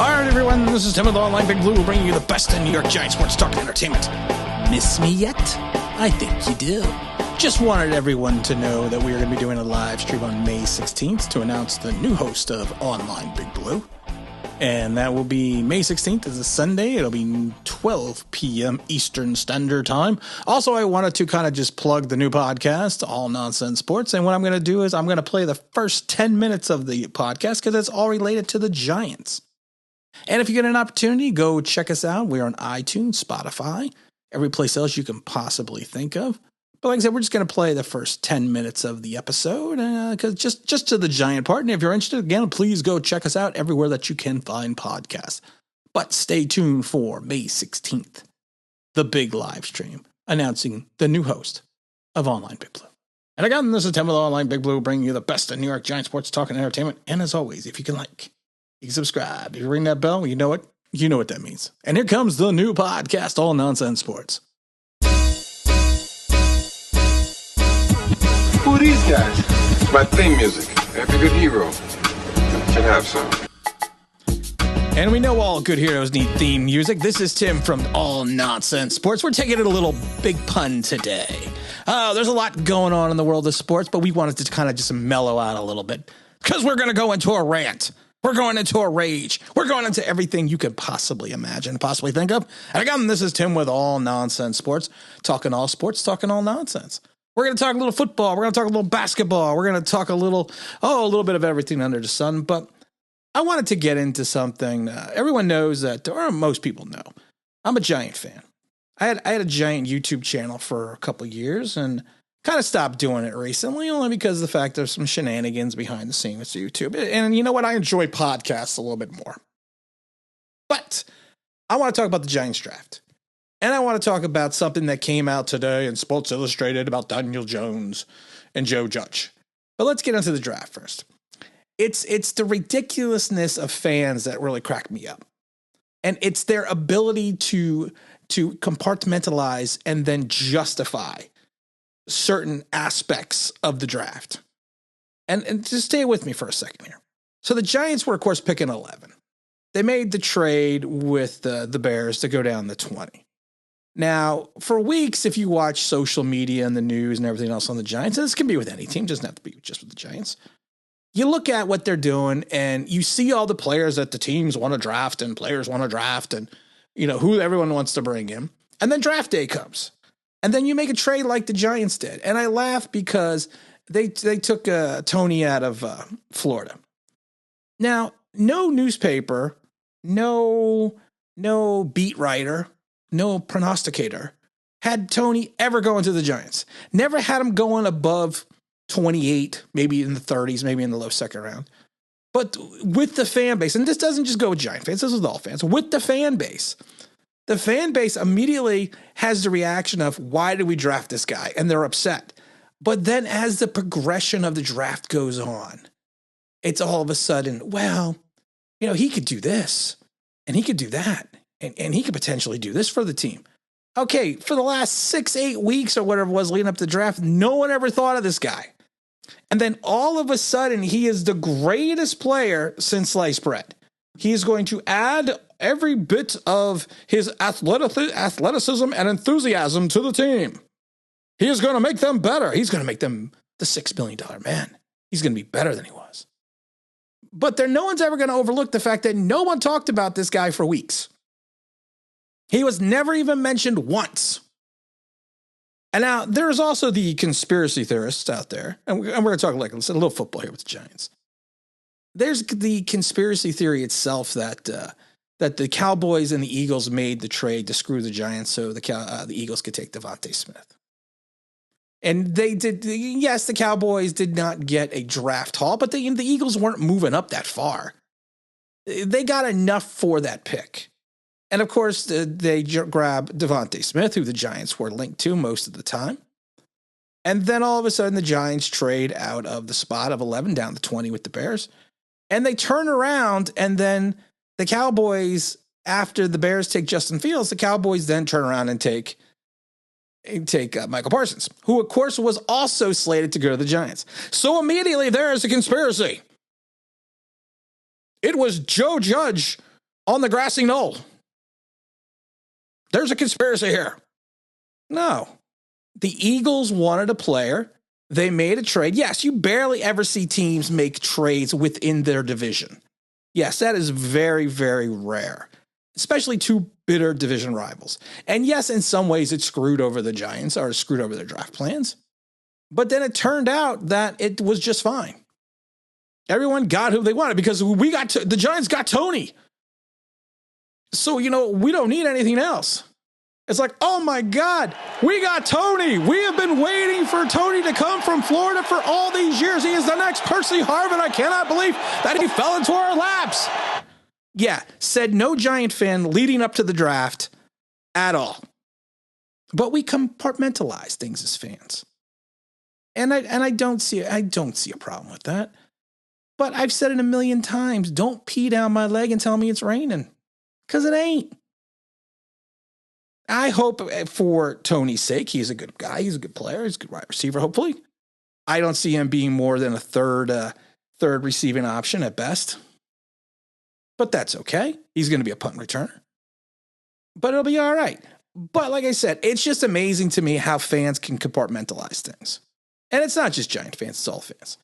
All right, everyone, this is Tim with Online Big Blue, bringing you the best in New York Giants sports talk and entertainment. Miss me yet? I think you do. Just wanted everyone to know that we are going to be doing a live stream on May 16th to announce the new host of Online Big Blue. And that will be May 16th is a Sunday. It'll be 12 p.m. Eastern Standard Time. Also, I wanted to kind of just plug the new podcast, All Nonsense Sports. And what I'm going to do is I'm going to play the first 10 minutes of the podcast because it's all related to the Giants. And if you get an opportunity, go check us out. We're on iTunes, Spotify, every place else you can possibly think of. But like I said, we're just going to play the first 10 minutes of the episode because just to the Giant part. And if you're interested, again, please go check us out everywhere that you can find podcasts. But stay tuned for May 16th, the big live stream announcing the new host of Online Big Blue. And again, this is Tim with Online Big Blue, bringing you the best in New York Giant sports talk and entertainment. And as always, if you can you can subscribe. If you ring that bell, you know what that means. And here comes the new podcast, All Nonsense Sports. Who are these guys? It's my theme music. Every good hero should have some. And we know all good heroes need theme music. This is Tim from All Nonsense Sports. We're taking it a little big pun today. There's a lot going on in the world of sports, but we wanted to kind of just mellow out a little bit because we're going to go into a rant. We're going into a rage. We're going into everything you could possibly imagine, possibly think of. And again, this is Tim with All Nonsense Sports, talking all sports, talking all nonsense. We're going to talk a little football. We're going to talk a little basketball. We're going to talk a little bit of everything under the sun. But I wanted to get into something. Everyone knows that, or most people know, I'm a Giant fan. I had a Giant YouTube channel for a couple of years and kind of stopped doing it recently, only because of the fact there's some shenanigans behind the scenes with YouTube. And you know what? I enjoy podcasts a little bit more. But I want to talk about the Giants draft. And I want to talk about something that came out today in Sports Illustrated about Daniel Jones and Joe Judge. But let's get into the draft first. It's the ridiculousness of fans that really crack me up. And it's their ability to compartmentalize and then justify certain aspects of the draft. And just stay with me for a second here. So the Giants were, of course, picking 11. They made the trade with the Bears to go down to 20. Now, for weeks, if you watch social media and the news and everything else on the Giants, and this can be with any team, doesn't have to be just with the Giants, you look at what they're doing and you see all the players that the teams want to draft and players want to draft and, you know, who everyone wants to bring in. And then draft day comes. And then you make a trade like the Giants did. And I laugh because they took Toney out of Florida. Now, no newspaper, no beat writer, no prognosticator had Toney ever going to the Giants. Never had him going above 28, maybe in the 30s, maybe in the low second round. But with the fan base, and this doesn't just go with Giant fans, this is with all fans, with the fan base immediately has the reaction of, why did we draft this guy? And they're upset. But then as the progression of the draft goes on, it's all of a sudden, well, you know, he could do this and he could do that. And he could potentially do this for the team. Okay, for the last 6-8 weeks or whatever it was leading up to the draft, no one ever thought of this guy. And then all of a sudden, he is the greatest player since sliced bread. He is going to add every bit of his athleticism and enthusiasm to the team. He is going to make them better. He's going to make them the $6 billion man. He's going to be better than he was. But no one's ever going to overlook the fact that no one talked about this guy for weeks. He was never even mentioned once. And now there's also the conspiracy theorists out there, and we're going to talk like a little football here with the Giants. There's the conspiracy theory itself that the Cowboys and the Eagles made the trade to screw the Giants so the Eagles could take Devontae Smith. And they did. Yes, the Cowboys did not get a draft haul, but the Eagles weren't moving up that far. They got enough for that pick. And, of course, they grab Devontae Smith, who the Giants were linked to most of the time. And then all of a sudden, the Giants trade out of the spot of 11 down to 20 with the Bears. And they turn around, and then the Cowboys, after the Bears take Justin Fields, the Cowboys then turn around and take Michael Parsons, who, of course, was also slated to go to the Giants. So immediately, there is a conspiracy. It was Joe Judge on the grassy knoll. There's a conspiracy here. No. The Eagles wanted a player. They made a trade. Yes, you barely ever see teams make trades within their division. Yes, that is very, very rare, especially two bitter division rivals. And yes, in some ways it screwed over the Giants or screwed over their draft plans. But then it turned out that it was just fine. Everyone got who they wanted because the Giants got Toney. So, we don't need anything else. It's like, oh my God, we got Toney. We have been waiting for Toney to come from Florida for all these years. He is the next Percy Harvin. I cannot believe that he fell into our laps. Yeah, said no Giant fan leading up to the draft at all. But we compartmentalize things as fans. And I don't see a problem with that. But I've said it a million times, don't pee down my leg and tell me it's raining. Because it ain't. I hope for Toney's sake, he's a good guy. He's a good player. He's a good wide receiver, hopefully. I don't see him being more than a third receiving option at best. But that's okay. He's going to be a punt returner. But it'll be all right. But like I said, it's just amazing to me how fans can compartmentalize things. And it's not just Giant fans, it's all fans.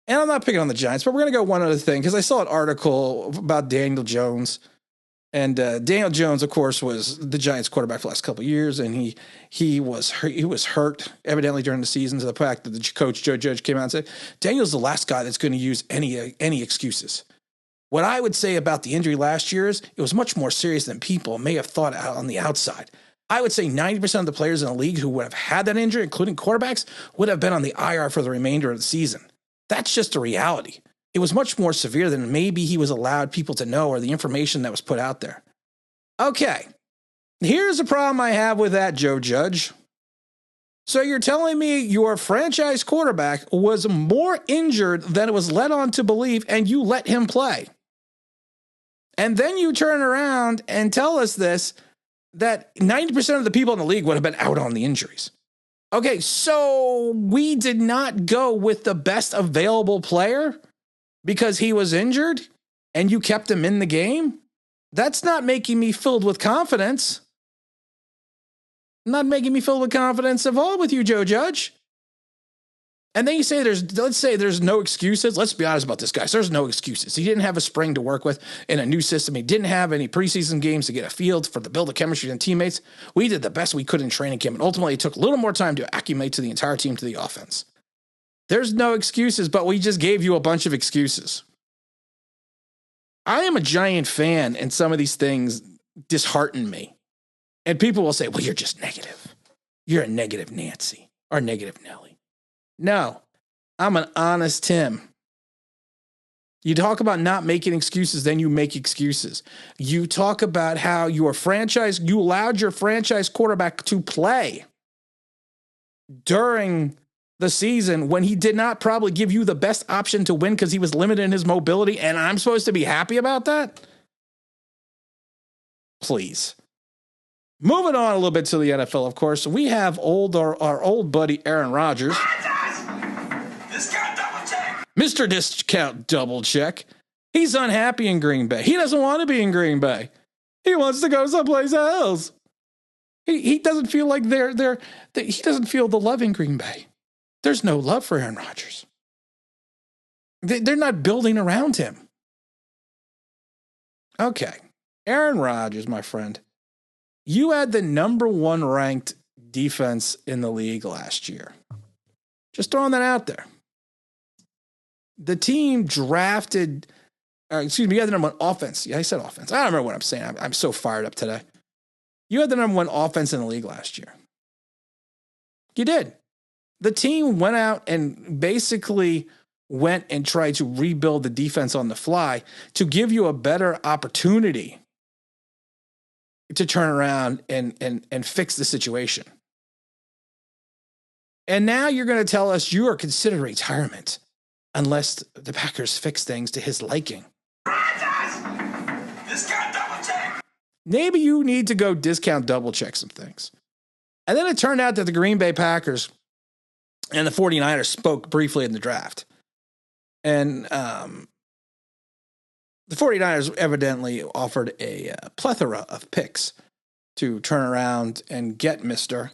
And I'm not picking on the Giants, but we're going to go one other thing, because I saw an article about Daniel Jones. And Daniel Jones, of course, was the Giants quarterback for the last couple of years, and he was hurt evidently during the season, to the fact that the coach, Joe Judge, came out and said, Daniel's the last guy that's going to use any excuses. What I would say about the injury last year is it was much more serious than people may have thought out on the outside. I would say 90% of the players in the league who would have had that injury, including quarterbacks, would have been on the IR for the remainder of the season. That's just a reality. It was much more severe than maybe he was allowed people to know, or the information that was put out there. Okay, here's the problem I have with that, Joe Judge. So you're telling me your franchise quarterback was more injured than it was led on to believe, and you let him play. And then you turn around and tell us this, that 90% of the people in the league would have been out on the injuries. Okay, so we did not go with the best available player because he was injured and you kept him in the game? That's not making me filled with confidence. Not making me filled with confidence at all with you, Joe Judge. And then you say let's say there's no excuses. Let's be honest about this guy. So there's no excuses. He didn't have a spring to work with in a new system. He didn't have any preseason games to get a field for the build of chemistry and teammates. We did the best we could in training camp, and ultimately it took a little more time to acclimate to the entire team, to the offense. There's no excuses, but we just gave you a bunch of excuses. I am a Giant fan, and some of these things dishearten me. And people will say, well, you're just negative. You're a negative Nancy or negative Nelly. No, I'm an honest Tim. You talk about not making excuses, then you make excuses. You talk about how you allowed your franchise quarterback to play during the season when he did not probably give you the best option to win because he was limited in his mobility, and I'm supposed to be happy about that? Please. Moving on a little bit to the NFL, of course, we have our old buddy Aaron Rodgers. Mr. Discount Double Check. He's unhappy in Green Bay. He doesn't want to be in Green Bay. He wants to go someplace else. He doesn't feel like he doesn't feel the love in Green Bay. There's no love for Aaron Rodgers. They're not building around him. Okay. Aaron Rodgers, my friend. You had the number 1 ranked defense in the league last year. Just throwing that out there. The team drafted, you had the number 1 offense. Yeah, I said offense. I don't remember what I'm saying. I'm so fired up today. You had the number 1 offense in the league last year. You did. The team went out and basically went and tried to rebuild the defense on the fly to give you a better opportunity to turn around and fix the situation. And now you're going to tell us you are considering retirement unless the Packers fix things to his liking. Maybe you need to go discount double check some things. And then it turned out that the Green Bay Packers and the 49ers spoke briefly in the draft. And the The 49ers evidently offered a plethora of picks to turn around and get Mr.